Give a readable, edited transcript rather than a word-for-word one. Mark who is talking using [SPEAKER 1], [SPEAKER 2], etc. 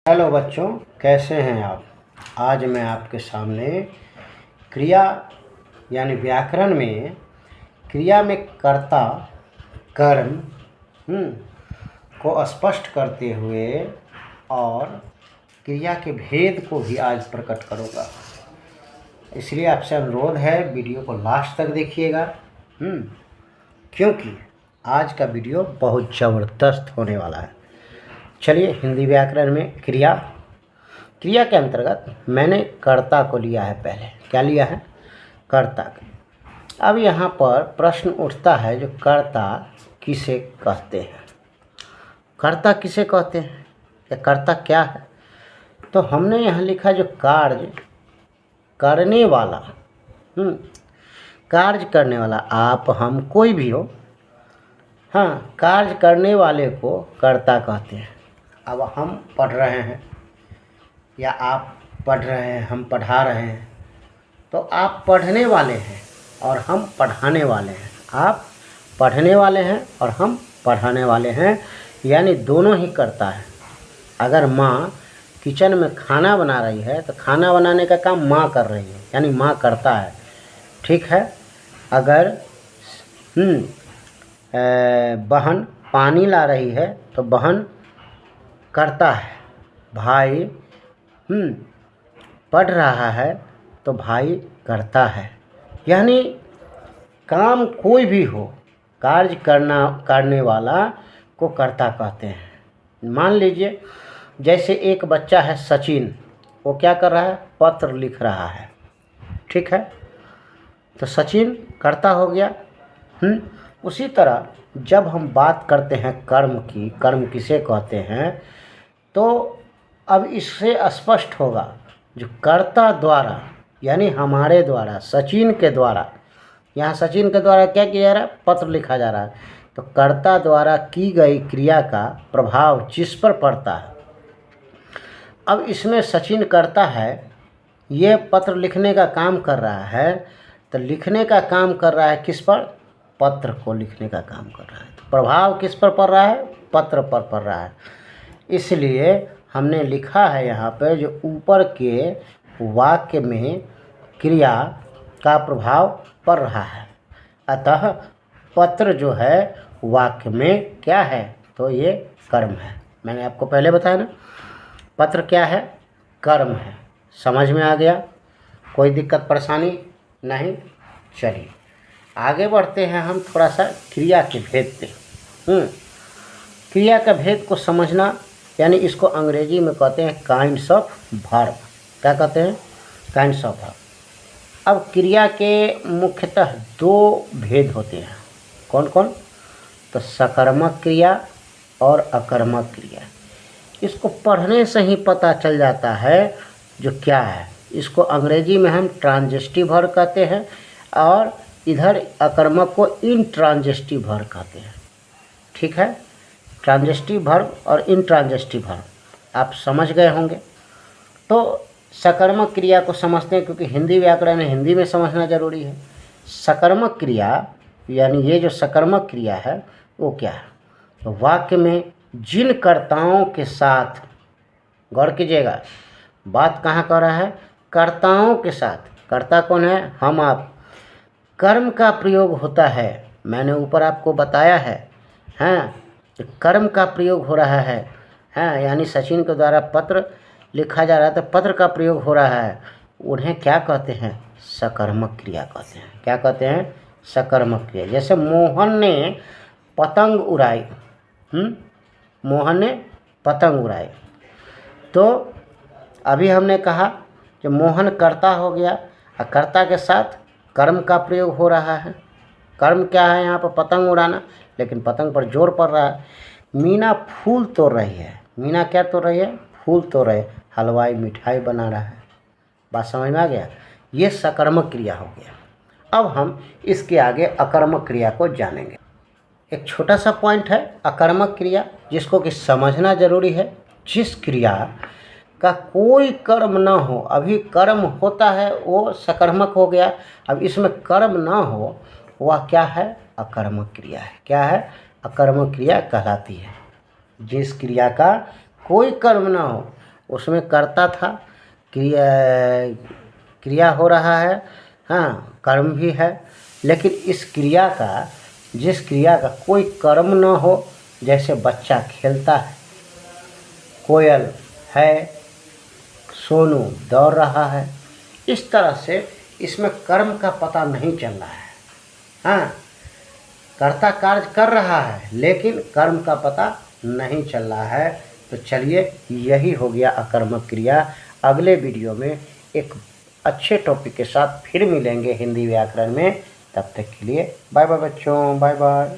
[SPEAKER 1] Hello बच्चों, कैसे हैं आप। आज मैं आपके सामने क्रिया यानी व्याकरण में क्रिया में कर्ता कर्म को स्पष्ट करते हुए और क्रिया के भेद को भी आज प्रकट करूँगा। इसलिए आपसे अनुरोध है, वीडियो को लास्ट तक देखिएगा क्योंकि आज का वीडियो बहुत ज़बरदस्त होने वाला है। चलिए, हिंदी व्याकरण में क्रिया के अंतर्गत मैंने कर्ता को लिया है। पहले क्या लिया है? कर्ता। अब यहाँ पर प्रश्न उठता है, जो कर्ता किसे कहते हैं? कर्ता किसे कहते हैं या कर्ता क्या है? तो हमने यहाँ लिखा जो कार्य करने वाला, कार्य करने वाला, आप हम कोई भी हो, हाँ, कार्य करने वाले को कर्ता कहते हैं। अब हम पढ़ रहे हैं या आप पढ़ रहे हैं, हम पढ़ा रहे हैं, तो आप पढ़ने वाले हैं और हम पढ़ाने वाले हैं। आप पढ़ने वाले हैं और हम पढ़ाने वाले हैं, यानी दोनों ही करता है। अगर माँ किचन में खाना बना रही है तो खाना बनाने का काम माँ कर रही है, यानी माँ करता है। ठीक है। अगर बहन पानी ला रही है तो बहन करता है। भाई पढ़ रहा है तो भाई करता है। यानी काम कोई भी हो, कार्य करने वाला को कर्ता कहते हैं। मान लीजिए, जैसे एक बच्चा है सचिन, वो क्या कर रहा है? पत्र लिख रहा है। ठीक है, तो सचिन कर्ता हो गया। उसी तरह जब हम बात करते हैं कर्म की, कर्म किसे कहते हैं, तो अब इससे स्पष्ट होगा, जो कर्ता द्वारा यानी हमारे द्वारा, सचिन के द्वारा, यहाँ सचिन के द्वारा क्या किया जा रहा है? पत्र लिखा जा रहा है। तो कर्ता द्वारा की गई क्रिया का प्रभाव जिस पर पड़ता है, अब इसमें सचिन करता है, ये पत्र लिखने का काम कर रहा है, तो लिखने का काम कर रहा है किस पर? पत्र को लिखने का काम कर रहा है। तो प्रभाव किस पर पड़ रहा है? पत्र पर पड़ रहा है। इसलिए हमने लिखा है यहाँ पे, जो ऊपर के वाक्य में क्रिया का प्रभाव पड़ रहा है, अतः पत्र जो है वाक्य में क्या है? तो ये कर्म है। मैंने आपको पहले बताया ना, पत्र क्या है? कर्म है। समझ में आ गया? कोई दिक्कत परेशानी नहीं? चलिए आगे बढ़ते हैं हम थोड़ा सा क्रिया के भेद पे। क्रिया का भेद को समझना, यानी इसको अंग्रेजी में कहते हैं काइंड्स ऑफ वर्ब। क्या कहते हैं? Kinds of verb. अब क्रिया के मुख्यतः दो भेद होते हैं। कौन कौन? तो सकर्मक क्रिया और अकर्मक क्रिया। इसको पढ़ने से ही पता चल जाता है जो क्या है। इसको अंग्रेजी में हम ट्रांजिटिव वर्ब कहते हैं और इधर अकर्मक को इंट्रांजिटिव वर्ब कहते हैं। ठीक है, ट्रांजिटिव वर्ब और इंट्रांजिटिव वर्ब आप समझ गए होंगे। तो सकर्मक क्रिया को समझते हैं, क्योंकि हिंदी व्याकरण है, हिंदी में समझना जरूरी है। सकर्मक क्रिया यानी ये जो सकर्मक क्रिया है वो क्या है? तो वाक्य में जिन कर्ताओं के साथ, गौर कीजिएगा, बात कहाँ कर रहा है? कर्ताओं के साथ। कर्ता कौन है? हम आप। कर्म का प्रयोग होता है। मैंने ऊपर आपको बताया है, हाँ, कर्म का प्रयोग हो रहा है। हाँ, यानी सचिन के द्वारा पत्र लिखा जा रहा है तो पत्र का प्रयोग हो रहा है। उन्हें क्या कहते हैं? सकर्मक क्रिया कहते हैं। क्या कहते हैं? सकर्मक क्रिया। जैसे मोहन ने पतंग उड़ाई। मोहन ने पतंग उड़ाई, तो अभी हमने कहा कि मोहन कर्ता हो गया और कर्ता के साथ कर्म का प्रयोग हो रहा है। कर्म क्या है यहाँ पर? पतंग उड़ाना, लेकिन पतंग पर जोर पड़ रहा है। मीना फूल तोड़ रही है। मीना क्या तोड़ रही है? फूल तोड़ रही है। हलवाई मिठाई बना रहा है। बात समझ में आ गया? ये सकर्मक क्रिया हो गया। अब हम इसके आगे अकर्मक क्रिया को जानेंगे। एक छोटा सा पॉइंट है अकर्मक क्रिया, जिसको कि समझना जरूरी है। जिस क्रिया का कोई कर्म ना हो, अभी कर्म होता है वो सकर्मक हो गया, अब इसमें कर्म ना हो वह क्या है? अकर्मक क्रिया है। क्या है? अकर्मक क्रिया कहलाती है। जिस क्रिया का कोई कर्म ना हो, उसमें कर्ता था, क्रिया क्रिया हो रहा है, हाँ कर्म भी है, लेकिन इस क्रिया का, जिस क्रिया का कोई कर्म न हो, जैसे बच्चा खेलता है, कोयल है, सोनू दौड़ रहा है, इस तरह से इसमें कर्म का पता नहीं चल रहा है। हाँ, कर्ता कार्य कर रहा है लेकिन कर्म का पता नहीं चल रहा है। तो चलिए, यही हो गया अकर्मक क्रिया। अगले वीडियो में एक अच्छे टॉपिक के साथ फिर मिलेंगे हिंदी व्याकरण में। तब तक के लिए बाय बाय बच्चों, बाय बाय।